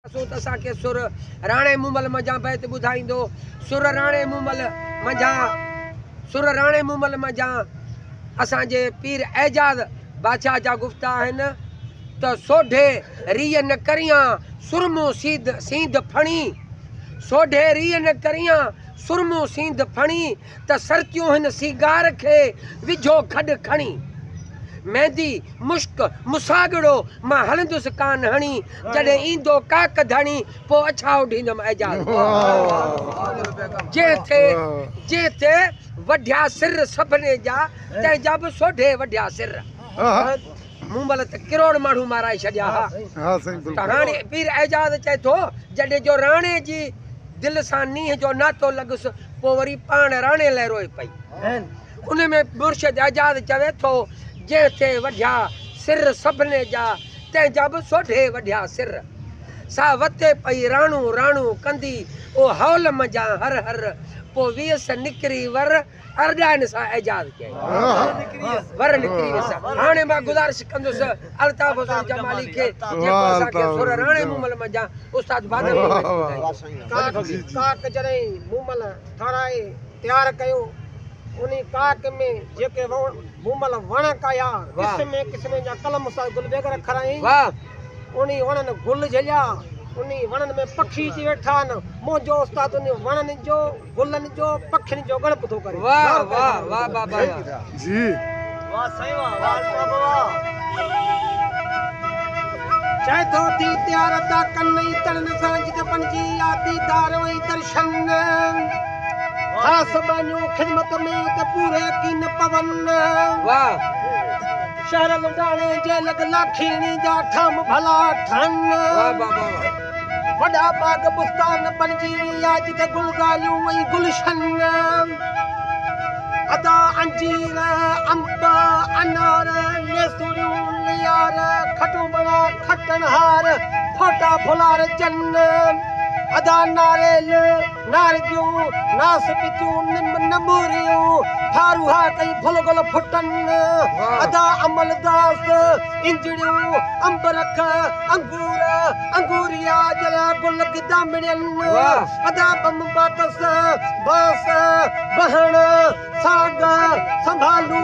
असा के सुर राणे मुमल मजा बैत बुधाइंदो सुर राणे मुमल मजा असा जे पीर एजाज बादशाह जा गुफ्ता हन त सोढे रिय न करियां सुरमो सींध फणी सोढे रिय न करियां सुरमो सींध फणी त सरतियूं हिन सीगार खे विझो खॾ खणी मेहंदी मुश्क मुसागड़ो मां हलंदुसि कान हणी जॾहिं ईंदो काक धणी पोइ अछा उॾींदुमि एजाज जेथे वढिया सिर सभिनी जा तंहिंजा बि सोढे वढिया सिर मुमल त किरोड़ माण्हू माराए छॾिया त हाणे पीर एजाज चए थो जॾहिं जो राणे जी दिलि सां नींहं जो नातो लॻुसि पोइ वरी पाण राणे लाइ रोए पई उन में मुर्शिद एजाज चवे थो जेथे वढिया सिर सभिनी जा तंहिंजा बि सोढे वढिया सिर सा वते पई राणू राणू कंदी ओ हौल मजा हर हर पोइ वियस निकिरी वर अरगान सां एजाज कई वर निकिरी वियस हाणे मां गुज़ारिश कंदुसि अल्ताफ हुसैन जमाली खे जेको असांखे सुर राणे मुमल मजा उस्ताद बादल काक जॾहिं मुमल ठाराए तयारु कयो उन काक में जेके मुमल वण कया किस्म जा कलम सां गुल बेगर खराई उन वणनि गुल झलिया उन वणनि में पखी जी वेठा आहिनि मुंहिंजो उस्ताद उन वणनि जो गुलनि जो पखियुनि जो गणप थो करे वाह वाह वाह बाबा जी वाह सही वाह वाह चाहे तो थी तयार ता कन्नई तड़न सां जिते पंजी आती दारो ऐं दर्शन खास बानियो खिदमत में त पूरे कीन पवन वाह शहर लुटाणे जे लग लाखीणी जा ठम भला ठन वाह बाबा वॾा बाग बुस्तान बनजी विया जिते गुलगालियूं ऐं गुलशन अदा अंजीर अंब अनार लेसुरियूं लियार खटूं बणा खटनहार फोटा फुलार जन अदा नारेल नारगियूं नासपतियूं निम नमूरियूं फारूहा कई फुल गुल फुटन अदा अमलदास इंजड़ियूं अंबरख अंगूर अंगूरिया जला गुल गिदामड़ियन अदा बम बाकस बास बहण साग संभालू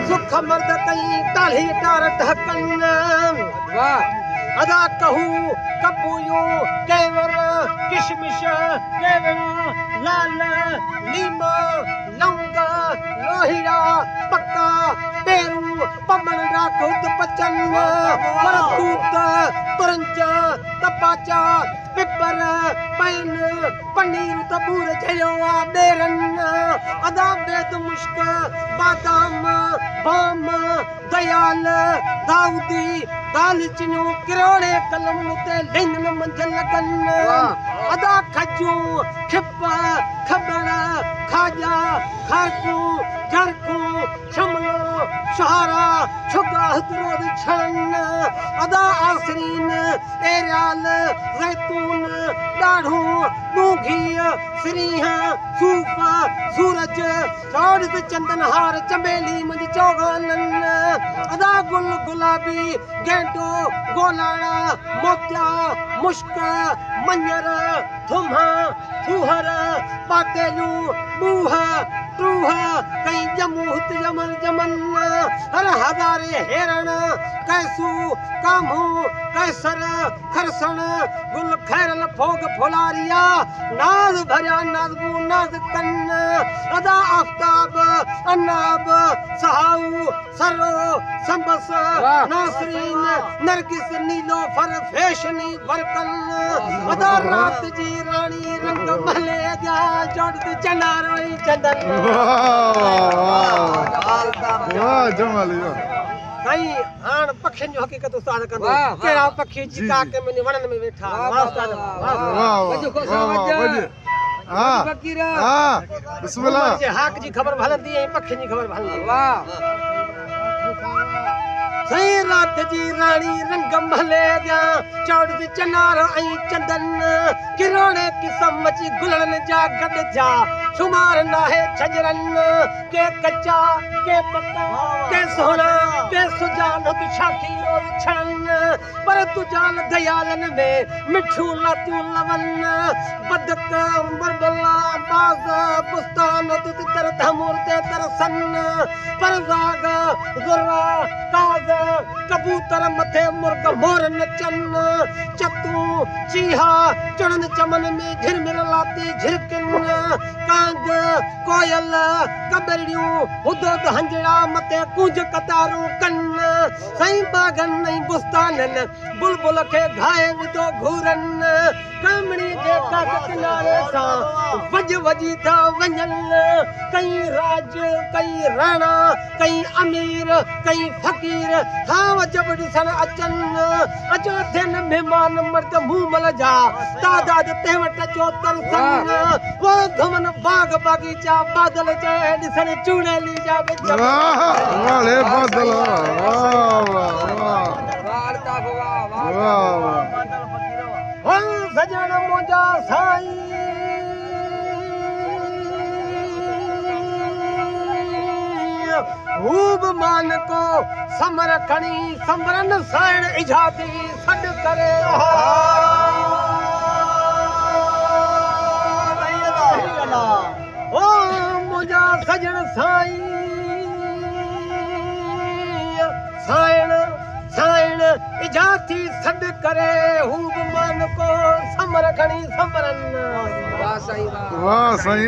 सुख मर्द कई ताली तार ढकन वाह अदा कहू कपूयूं केवर किशमिश केवर लाल लीमा लौंग लोहिया पक्का पेरू पमन राखुद पचन परतूत तुरंज तपाचा पिपर पैन पनीर तबूर झयो आ बेरन अदा बेद मुश्क बादाम बाम दयाल दाऊदी दालचीनी किरोड़े कलम ते लिंगन मंझ लगन अदा खजू खिप खबड़ खाजा खाकू जरकू शमलो सहारा छुगा हतरोद छन अदा आसरीन एरियाल जैतून डाढ़ू दूघी श्रीह सूफ सूरज चौड़ चंदन हार चमेली मंझ चौगानन अदा गुल गुलाबी गेंडो गोलाड़ा मोतिया मुश्क मंजर थुम्हा थूहर पातेलू बूह टूह कई जमूहत जमन जमन हर हजारे हेरण कैसू कामू कैसर खरसण गुल खैरल फोग फुलारिया नाज भरिया नाजबू नाज कन अदा आफ्ताब अनाब सहाऊ सरो संबस नासरीन नरगिस नीलो फर फैशनी वरकन अदा रात जी रानी रंग भले जा चढ़त चनारोई चंदन वाह जमाली सही हाण पखियुनि जो हक़ीक़त उस्ताद कंदो कहिड़ा पखी जी काके में वणनि में वेठा वाह उस्ताद वाह हाँ हाँ बिस्मिल्लाह जे हाक जी ख़बर भलंदी ऐं पखियुनि जी ख़बर भलंदी वाह सही रात जी रानी रंग महले जा चौड़ चनार ऐं चंदन किरोड़े किस्म ची गुलड़न जा गड जा शुमार नाहे छजरन के कच्चा के पक्का के सोना के सुजान दुछाखी रोज छन पर तुजान दयालन में मिठू लातू लवन बदक बरबला बाग बुस्तान तुत तर धमूर ते तरसन पर जाग जुर्रा काज कबूतर मथे मुर्ग मोर नचन चतू चीहा चढ़न चमन में झिरमिर लाती झिरकिन कांग कोयल कबरियूं हुदोद हंजड़ा मथे कुंज कतारू कन सही बागन नहीं बुस्तानन बुलबुल के घाए विदो घूरन कामणी जे काक किनारे सा वज वजी था वंजन कई राज कई राणा कई अमीर कई फकीर थाव जबड़ी सन अचन अचो थियन मेहमान मर्द मुंह मल जा तादाद तेवट चो तरसन वो धमन बाग बागीचा बादल जे ॾिसण चूड़ेली जा विच वाले बादल वाह वाह वार्ता वाह वाह हो सजण मुंहिंजा साईं हूब मान को समर खणी समरन साइण इजाती सॾ करे ओ मुंहिंजा सजण साईं साइण साइण इजाती सॾ करे हूब मान को समर खणी समरन वाह साईं वाह वाह सही